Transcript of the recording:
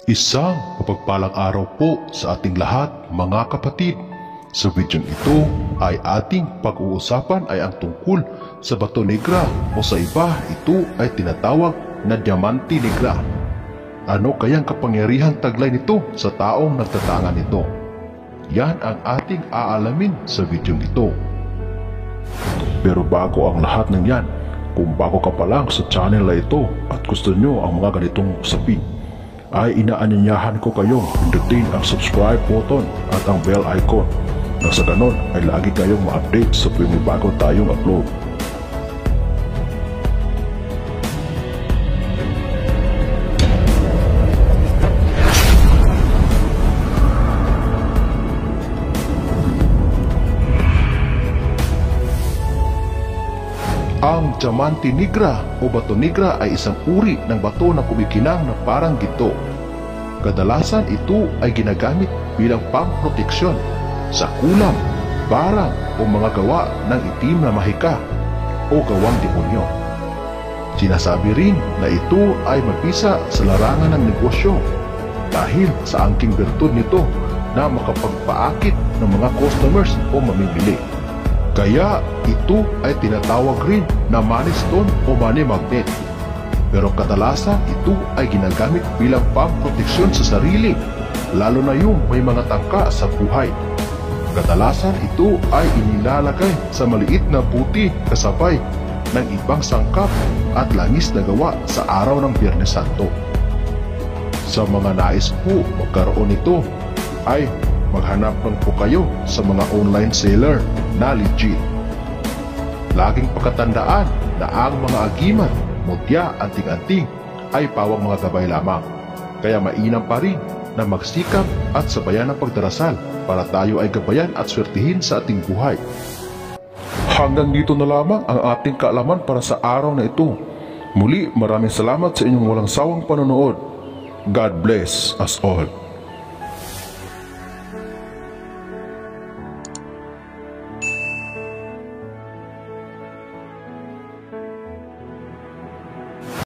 Isang mapagpalang araw po sa ating lahat, mga kapatid. Sa video ito ay ating pag-uusapan ay ang tungkol sa bato negra o sa iba ito ay tinatawag na diamante negra. Ano kayang kapangyarihang taglay nito sa taong nagtatangan nito? Yan ang ating aalamin sa video ito. Pero bago ang lahat ng yan, kung bago ka pa lang sa channel na ito at gusto nyo ang mga ganitong usapin, ay inaanyayahan ko kayong pindutin ang subscribe button at ang bell icon na sa ganon ay lagi kayong ma-update sa tuwing may bago tayong upload. Ang diamante negra o bato negra ay isang uri ng bato na kumikinang na parang ginto. Kadalasan ito ay ginagamit bilang pangproteksyon sa kulam, barang o mga gawa ng itim na mahika o gawang demonyo. Sinasabi rin na ito ay mabisa sa larangan ng negosyo dahil sa angking bertud nito na makapagpaakit ng mga customers o mamimili. Kaya ito ay tinatawag rin na money stone o money magnet. Pero kadalasan ito ay ginagamit bilang pangproteksyon sa sarili, lalo na yung may mga tangka sa buhay. Kadalasan ito ay inilalagay sa maliit na puti kasabay ng ibang sangkap at langis na gawa sa araw ng Biyernes Santo. Sa mga nais po magkaroon nito ay maghanap lang po kayo sa mga online seller na legit. Laging pagkatandaan na ang mga agimat, mutya, anting-anting ay pawang mga gabay lamang. Kaya mainam pa rin na magsikap at sabayan ang pagdarasal para tayo ay gabayan at swertihin sa ating buhay. Hanggang dito na lamang ang ating kaalaman para sa araw na ito. Muli, maraming salamat sa inyong walang sawang panonood. God bless us all.